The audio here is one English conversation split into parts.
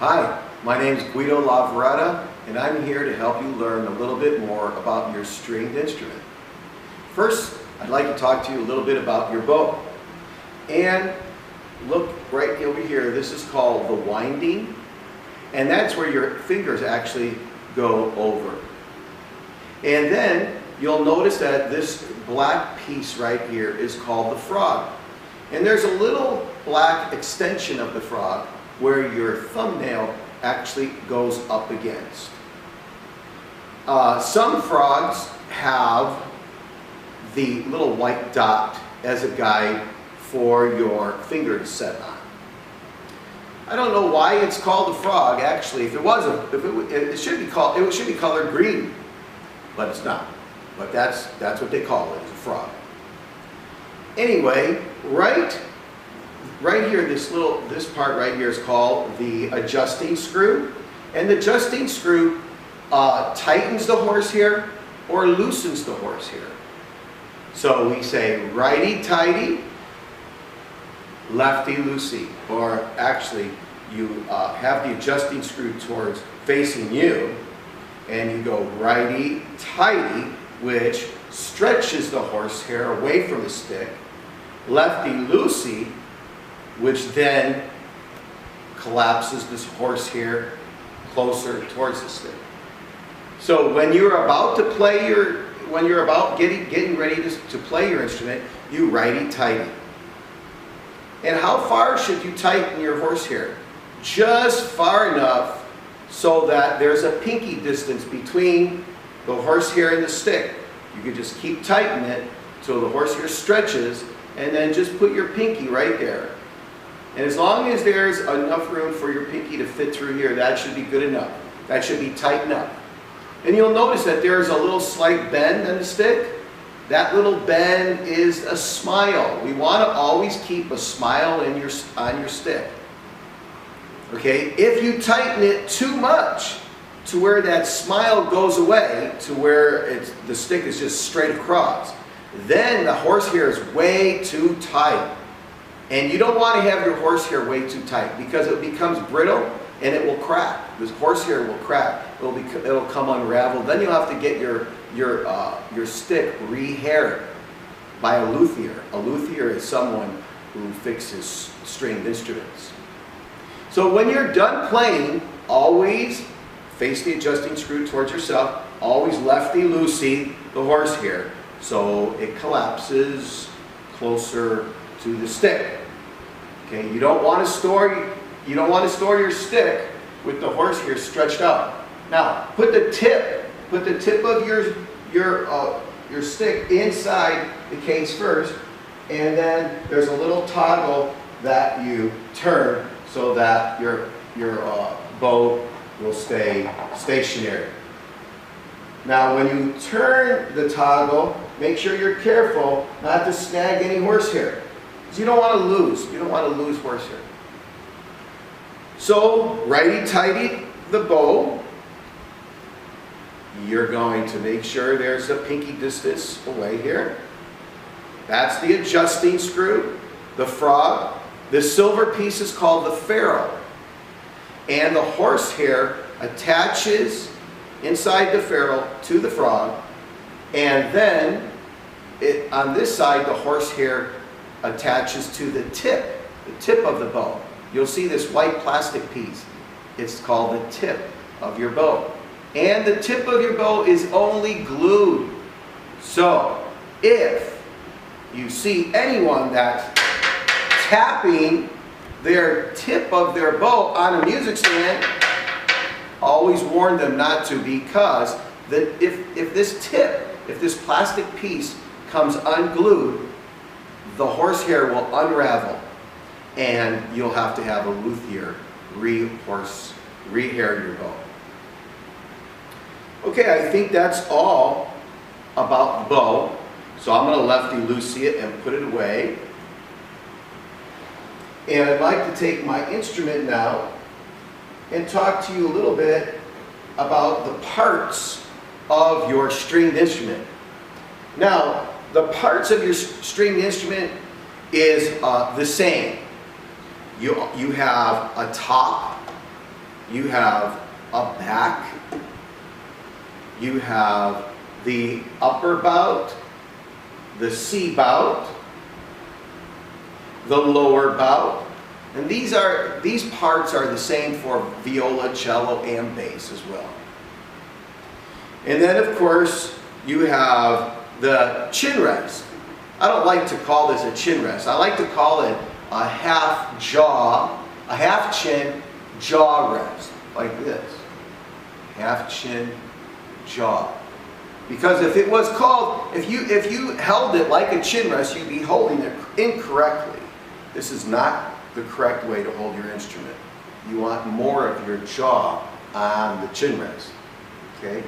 Hi, my name is Guido Lavorata, and I'm here to help you learn a little bit more about your stringed instrument. First, I'd like to talk to you a little bit about your bow. And look right over here, this is called the winding, and that's where your fingers actually go over. And then you'll notice that this black piece right here is called the frog. And there's a little black extension of the frog where your thumbnail actually goes up against. Some frogs have the little white dot as a guide for your finger to set on. I don't know why it's called a frog. Actually, if it was it should be colored green, but it's not. But that's what they call it, is a frog. Anyway, right here, this part right here is called the adjusting screw, and the adjusting screw tightens the horsehair or loosens the horsehair. So we say righty tighty, lefty loosey, or actually you have the adjusting screw towards facing you, and you go righty tighty, which stretches the horsehair away from the stick, lefty loosey, which then collapses this horsehair closer towards the stick. So when you're about to play getting ready to play your instrument, you righty tighty. And how far should you tighten your horsehair? Just far enough so that there's a pinky distance between the horsehair and the stick. You can just keep tightening it till the horsehair stretches, and then just put your pinky right there. And as long as there's enough room for your pinky to fit through here, that should be good enough. That should be tightened up. And you'll notice that there's a little slight bend on the stick. That little bend is a smile. We want to always keep a smile on your stick. Okay? If you tighten it too much to where that smile goes away, to where the stick is just straight across, then the horsehair is way too tight. And you don't want to have your horsehair way too tight, because it becomes brittle and it will crack. This horsehair will crack. It'll come unraveled. Then you'll have to get your stick re-haired by a luthier. A luthier is someone who fixes stringed instruments. So when you're done playing, always face the adjusting screw towards yourself. Always lefty-loosey the horsehair so it collapses closer to the stick. Okay, you don't want to store your stick with the horsehair stretched out. Now, put the tip of your stick inside the case first, and then there's a little toggle that you turn so that your bow will stay stationary. Now, when you turn the toggle, make sure you're careful not to snag any horsehair, because you don't want to lose. You don't want to lose horsehair. So, righty-tighty the bow. You're going to make sure there's a pinky distance away here. That's the adjusting screw, the frog. The silver piece is called the ferrule. And the horsehair attaches inside the ferrule to the frog. And then, on this side, the horsehair attaches to the tip of the bow. You'll see this white plastic piece. It's called the tip of your bow. And the tip of your bow is only glued. So, if you see anyone that's tapping their tip of their bow on a music stand, always warn them not to, because if this plastic piece comes unglued, the horsehair will unravel, and you'll have to have a luthier re-hair your bow. Okay, I think that's all about the bow. So I'm going to lefty-loosey it and put it away. And I'd like to take my instrument now and talk to you a little bit about the parts of your stringed instrument. Now, the parts of your stringed instrument is the same. You have a top, you have a back, you have the upper bout, the C bout, the lower bout, and these parts are the same for viola, cello, and bass as well. And then of course you have the chin rest. I don't like to call this a chin rest. I like to call it a half chin jaw rest, like this. Half chin jaw. Because if it was called, if you held it like a chin rest, you'd be holding it incorrectly. This is not the correct way to hold your instrument. You want more of your jaw on the chin rest. Okay?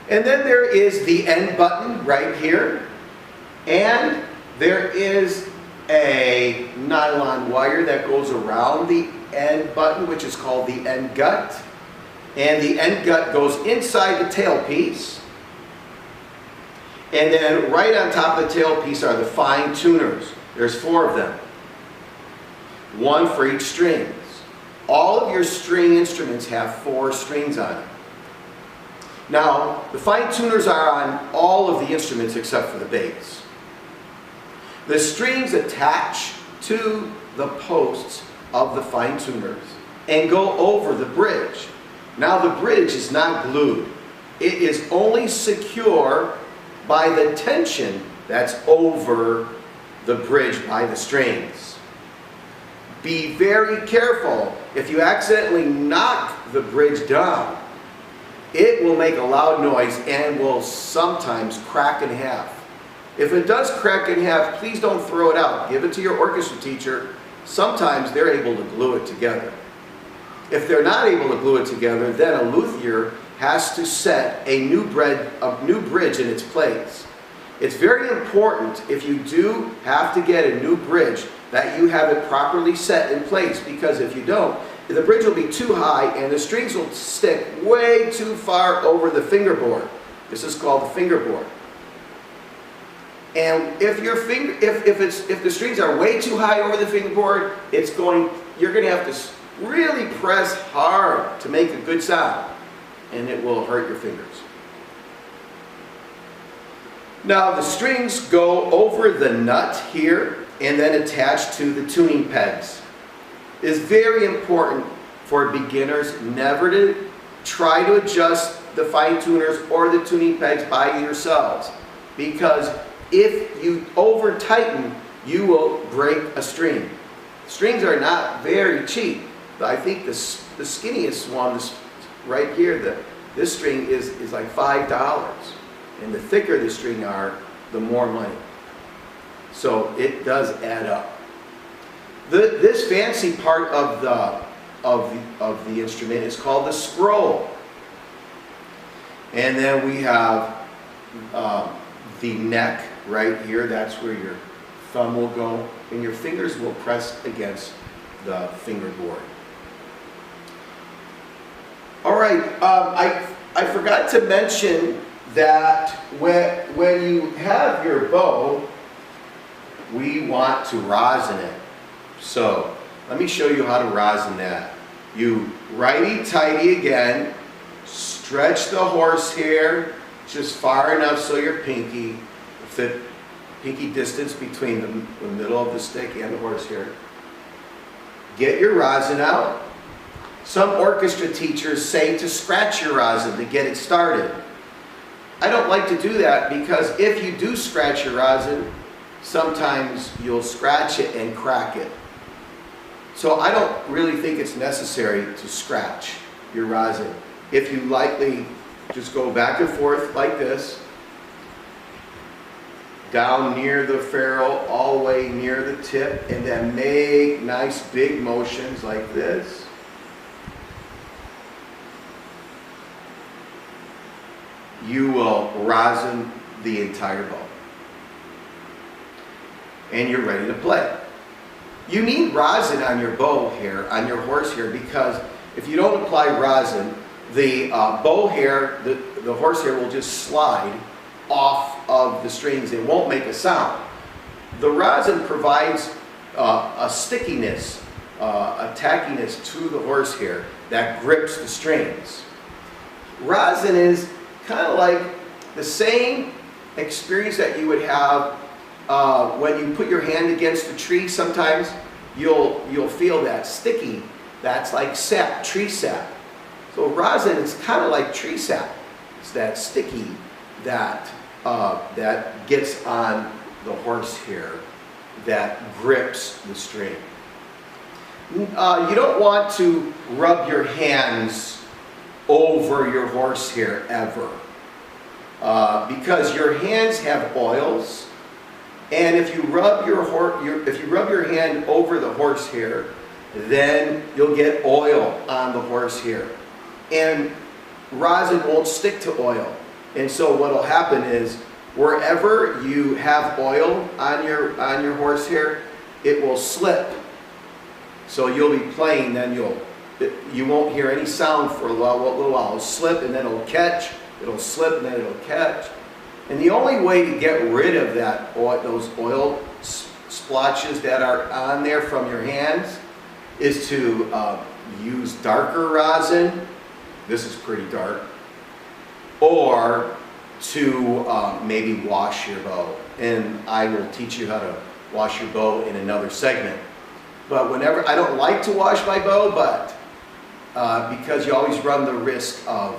And then there is the end button right here. And there is a nylon wire that goes around the end button, which is called the end gut. And the end gut goes inside the tailpiece. And then right on top of the tailpiece are the fine tuners. There's 4 of them. 1 for each strings. All of your string instruments have 4 strings on them. Now, the fine tuners are on all of the instruments except for the bass. The strings attach to the posts of the fine tuners and go over the bridge. Now the bridge is not glued. It is only secure by the tension that's over the bridge by the strings. Be very careful. If you accidentally knock the bridge down, it will make a loud noise and will sometimes crack in half. If it does crack in half, please don't throw it out. Give it to your orchestra teacher. Sometimes they're able to glue it together. If they're not able to glue it together, then a luthier has to set a new bridge in its place. It's very important, if you do have to get a new bridge, that you have it properly set in place, because if you don't, the bridge will be too high and the strings will stick way too far over the fingerboard. This is called the fingerboard. And if the strings are way too high over the fingerboard, you're going to have to really press hard to make a good sound, and it will hurt your fingers. Now the strings go over the nut here and then attach to the tuning pegs. It is very important for beginners never to try to adjust the fine tuners or the tuning pegs by yourselves, because if you over tighten, you will break a string. Strings are not very cheap. I think the skinniest one is right here. This string is like $5. And the thicker the string are, the more money. So it does add up. This fancy part of the instrument is called the scroll. And then we have the neck right here. That's where your thumb will go, and your fingers will press against the fingerboard. All right, I forgot to mention that when you have your bow, we want to rosin it. So let me show you how to rosin that. You righty-tighty again, stretch the horsehair just far enough so your pinky distance between the middle of the stick and the horsehair. Get your rosin out. Some orchestra teachers say to scratch your rosin to get it started. I don't like to do that, because if you do scratch your rosin, sometimes you'll scratch it and crack it. So I don't really think it's necessary to scratch your rosin. If you lightly just go back and forth like this, down near the ferrule, all the way near the tip, and then make nice big motions like this. You will rosin the entire bow. And you're ready to play. You need rosin on your bow hair, on your horsehair, because if you don't apply rosin, the bow hair, the horsehair will just slide off of the strings. It won't make a sound. The rosin provides a stickiness tackiness to the horsehair that grips the strings. Rosin is kind of like the same experience that you would have when you put your hand against a tree. Sometimes you'll feel that sticky. That's like sap, tree sap. So rosin is kind of like tree sap. It's that sticky that gets on the horsehair, that grips the string. You don't want to rub your hands over your horsehair ever, because your hands have oils, and if you rub your hand over the horsehair, then you'll get oil on the horsehair, and rosin won't stick to oil. And so what will happen is, wherever you have oil on your horsehair, it will slip. So you'll be playing, then you won't hear any sound for a little while. It'll slip and then it'll catch. It'll slip and then it'll catch. And the only way to get rid of that those oil splotches that are on there from your hands is to use darker rosin. This is pretty dark. Or to maybe wash your bow. And I will teach you how to wash your bow in another segment. But whenever, I don't like to wash my bow, but because you always run the risk of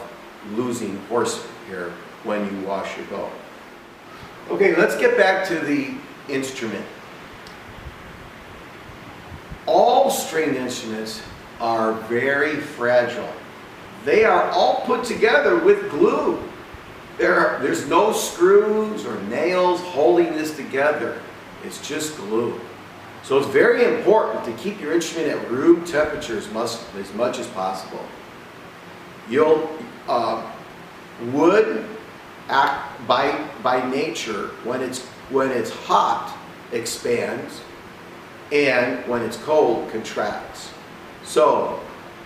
losing horsehair when you wash your bow. Okay, let's get back to the instrument. All stringed instruments are very fragile. They are all put together with glue. There's no screws or nails holding this together. It's just glue. So it's very important to keep your instrument at room temperature as much as possible. Wood, by nature, when it's hot, expands, and when it's cold, contracts. So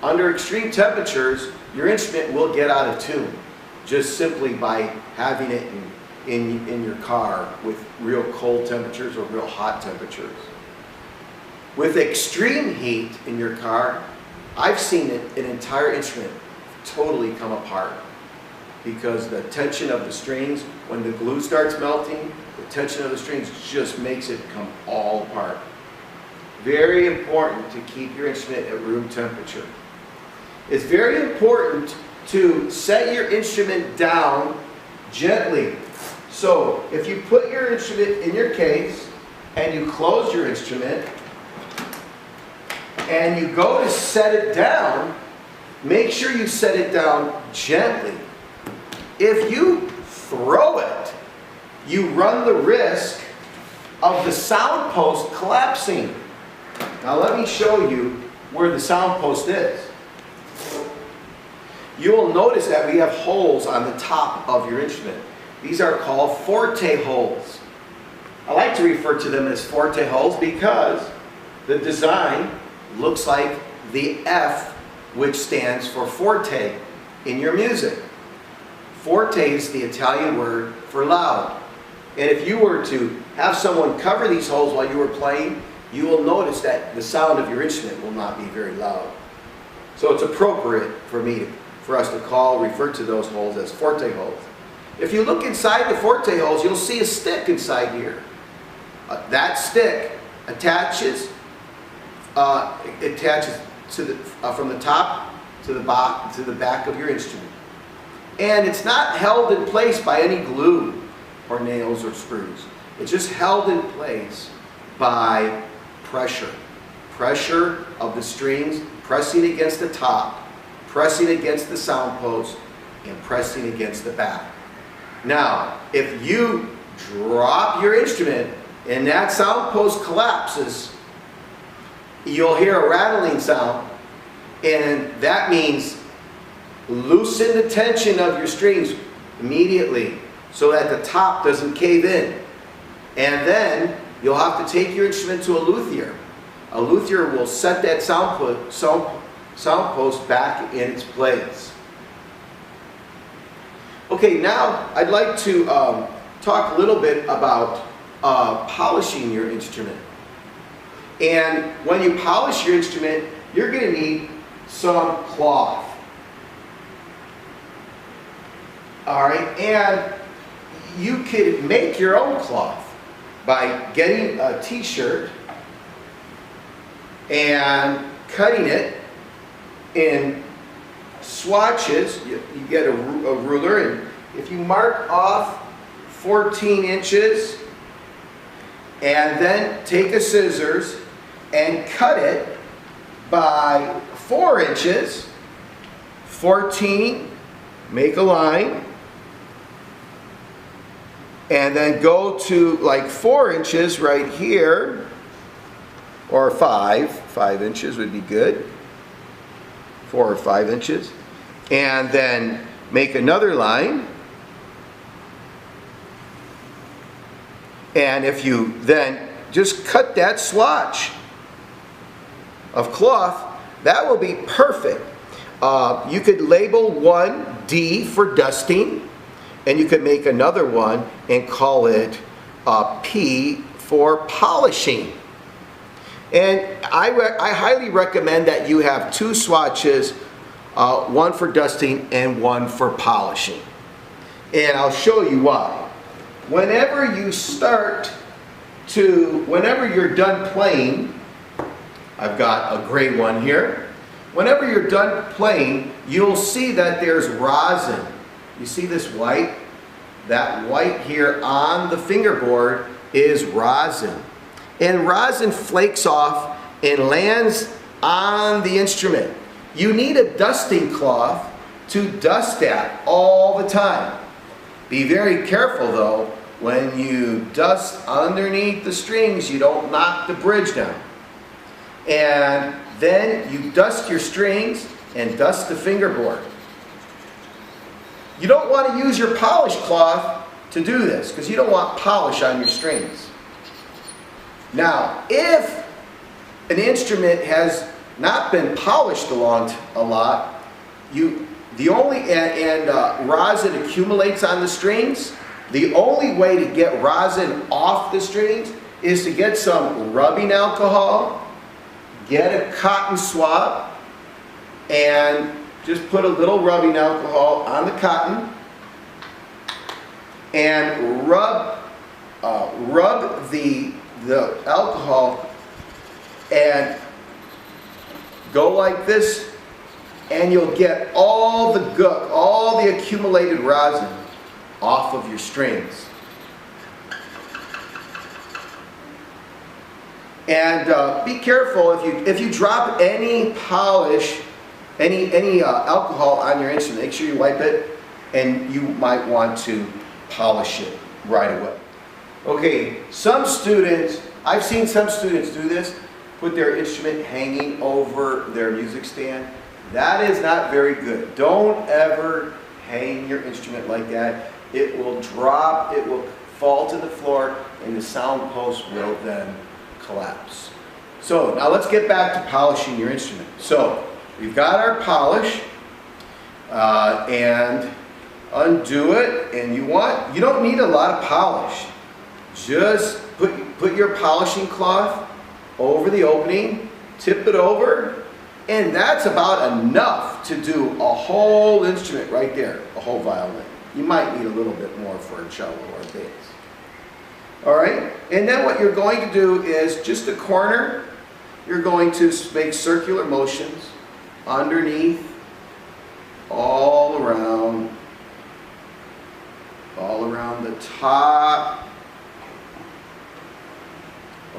under extreme temperatures, your instrument will get out of tune, just simply by having it in your car with real cold temperatures or real hot temperatures. With extreme heat in your car, I've seen an entire instrument totally come apart because the tension of the strings, when the glue starts melting, the tension of the strings just makes it come all apart. Very important to keep your instrument at room temperature. It's very important to set your instrument down gently. So if you put your instrument in your case and you close your instrument and you go to set it down, make sure you set it down gently. If you throw it, you run the risk of the sound post collapsing. Now let me show you where the sound post is. You will notice that we have holes on the top of your instrument. These are called Forte Holes. I like to refer to them as Forte Holes because the design looks like the F, which stands for forte in your music. Forte is the Italian word for loud. And if you were to have someone cover these holes while you were playing, you will notice that the sound of your instrument will not be very loud. So it's appropriate for us to refer to those holes as Forte Holes. If you look inside the Forte Holes, you'll see a stick inside here. That stick attaches to from the top to the back of your instrument. And it's not held in place by any glue or nails or screws. It's just held in place by pressure. Pressure of the strings pressing against the top, pressing against the sound post, and pressing against the back. Now, if you drop your instrument and that sound post collapses, you'll hear a rattling sound, and that means loosen the tension of your strings immediately so that the top doesn't cave in. And then you'll have to take your instrument to a luthier. A luthier will set that sound post back in its place. Okay, now I'd like to talk a little bit about polishing your instrument. And when you polish your instrument, you're going to need some cloth. All right, and you could make your own cloth by getting a t-shirt and cutting it in swatches. You get a ruler, and if you mark off 14 inches and then take a scissors and cut it by 4 inches, 14, make a line, and then go to like 4 inches right here, or 5 inches would be good, 4 or 5 inches, and then make another line. And if you then just cut that swatch of cloth, that will be perfect. You could label one D for dusting, and you could make another one and call it P for polishing. And I highly recommend that you have 2 swatches, one for dusting and one for polishing. And I'll show you why. Whenever you're done playing, I've got a gray one here. Whenever you're done playing, you'll see that there's rosin. You see this white? That white here on the fingerboard is rosin. And rosin flakes off and lands on the instrument. You need a dusting cloth to dust that all the time. Be very careful though, when you dust underneath the strings, you don't knock the bridge down. And then you dust your strings and dust the fingerboard. You don't want to use your polish cloth to do this because you don't want polish on your strings. Now, if an instrument has not been polished a lot, rosin accumulates on the strings, the only way to get rosin off the strings is to get some rubbing alcohol, get a cotton swab, and just put a little rubbing alcohol on the cotton and rub the alcohol and go like this, and you'll get all the gook, all the accumulated rosin off of your strings. And be careful if you drop any polish, any alcohol on your instrument, make sure you wipe it, and you might want to polish it right away. Okay, I've seen some students do this, put their instrument hanging over their music stand. That is not very good. Don't ever hang your instrument like that. It will drop, it will fall to the floor, and the sound post will then collapse. So now let's get back to polishing your instrument. So we've got our polish, and undo it, and you don't need a lot of polish. Just put your polishing cloth over the opening, tip it over, and that's about enough to do a whole instrument right there, a whole violin. You might need a little bit more for a cello or a bass. All right, and then what you're going to do is just a corner, you're going to make circular motions underneath, all around the top,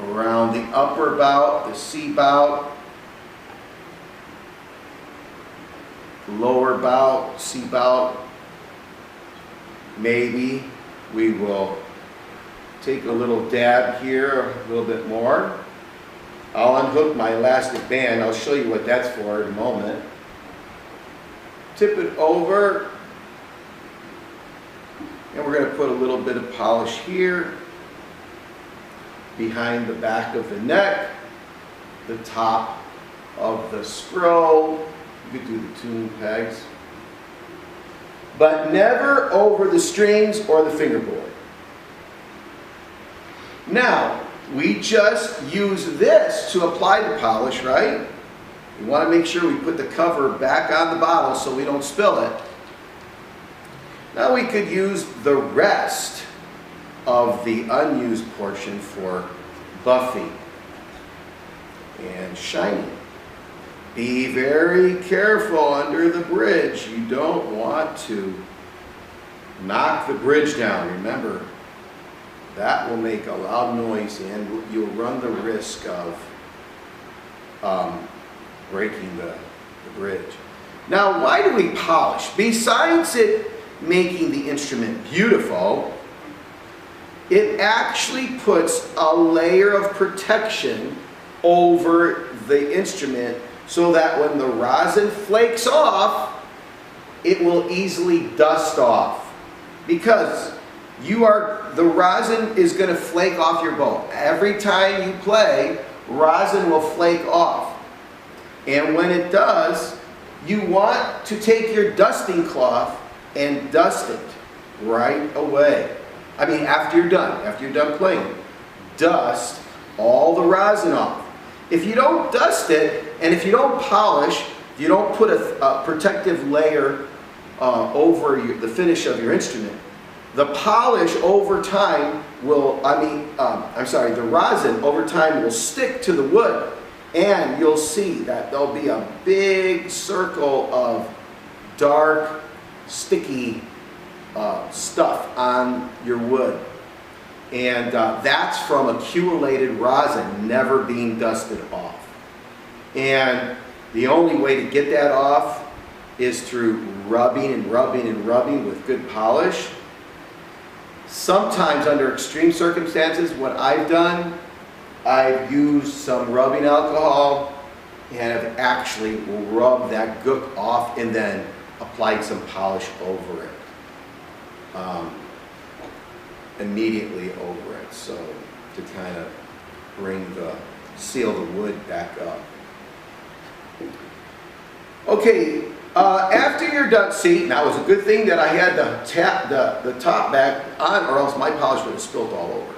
around the upper bout, the C bout, lower bout, C bout. Maybe we will take a little dab here, a little bit more. I'll unhook my elastic band. I'll show you what that's for in a moment. Tip it over, and we're going to put a little bit of polish here, behind the back of the neck, the top of the scroll. You could do the tune pegs, but never over the strings or the fingerboard. Now, we just use this to apply the polish, right? We want to make sure we put the cover back on the bottle so we don't spill it. Now we could use the rest of the unused portion for buffing and shining. Be very careful under the bridge. You don't want to knock the bridge down. Remember, that will make a loud noise and you'll run the risk of breaking the bridge. Now, why do we polish? Besides it making the instrument beautiful, it actually puts a layer of protection over the instrument so that when the rosin flakes off, it will easily dust off. Because the rosin is going to flake off your bow. Every time you play, rosin will flake off. And when it does, you want to take your dusting cloth and dust it right away. I mean, after you're done playing, dust all the rosin off. If you don't dust it, and if you don't polish, if you don't put a protective layer over the finish of your instrument, the polish over time will, the rosin over time will stick to the wood, and you'll see that there'll be a big circle of dark, sticky stuff on your wood. And that's from accumulated rosin never being dusted off. And the only way to get that off is through rubbing and rubbing and rubbing with good polish. Sometimes under extreme circumstances, what I've done, I've used some rubbing alcohol and have actually rubbed that gook off and then applied some polish over it. Immediately over it, so to kind of seal the wood back up. Okay, after you're done, see, now it was a good thing that I had the top back on, or else my polish would have spilled all over.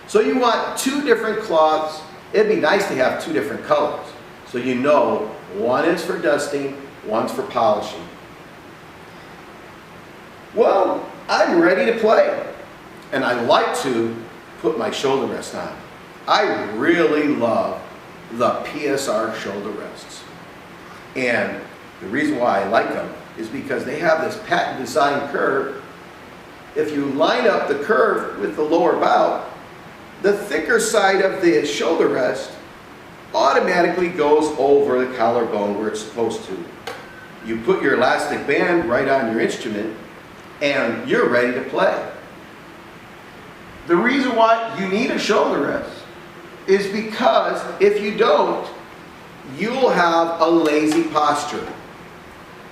So you want two different cloths. It'd be nice to have two different colors, so you know one is for dusting, one's for polishing. Well, I'm ready to play. And I like to put my shoulder rest on. I really love the PSR shoulder rests. And the reason why I like them is because they have this patent design curve. If you line up the curve with the lower bout, the thicker side of the shoulder rest automatically goes over the collarbone where it's supposed to. You put your elastic band right on your instrument and you're ready to play. The reason why you need a shoulder rest is because if you don't, you'll have a lazy posture.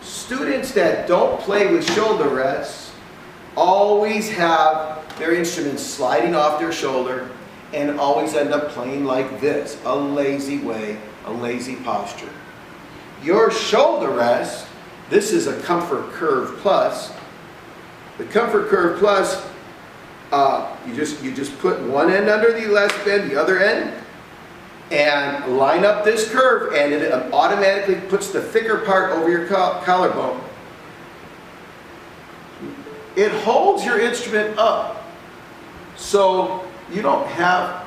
Students that don't play with shoulder rests always have their instruments sliding off their shoulder and always end up playing like this, a lazy way, a lazy posture. Your shoulder rest, this is a Comfort Curve Plus. The Comfort Curve Plus, you just put one end under the elastic band, the other end, and line up this curve, and it automatically puts the thicker part over your collarbone. It holds your instrument up, so you don't have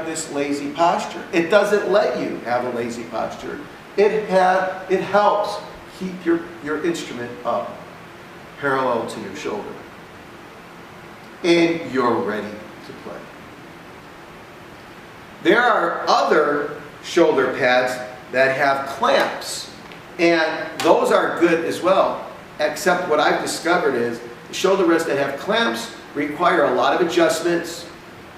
this lazy posture. It doesn't let you have a lazy posture. It helps keep your instrument up, parallel to your shoulder. And you're ready to play. There are other shoulder pads that have clamps, and those are good as well, except what I've discovered is the shoulder rests that have clamps require a lot of adjustments.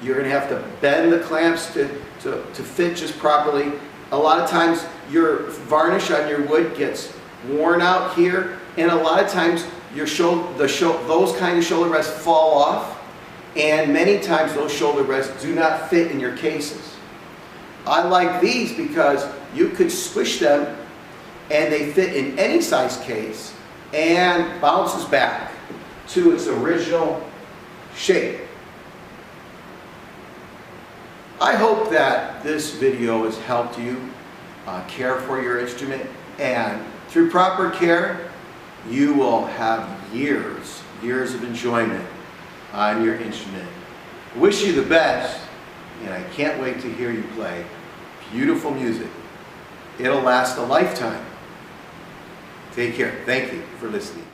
You're going to have to bend the clamps to fit just properly. A lot of times your varnish on your wood gets worn out here, and a lot of times those kind of shoulder rests fall off, and many times those shoulder rests do not fit in your cases. I like these because you could squish them and they fit in any size case and bounces back to its original shape. I hope that this video has helped you care for your instrument, and through proper care, you will have years of enjoyment on your instrument. I wish you the best, and I can't wait to hear you play beautiful music. It'll last a lifetime. Take care. Thank you for listening.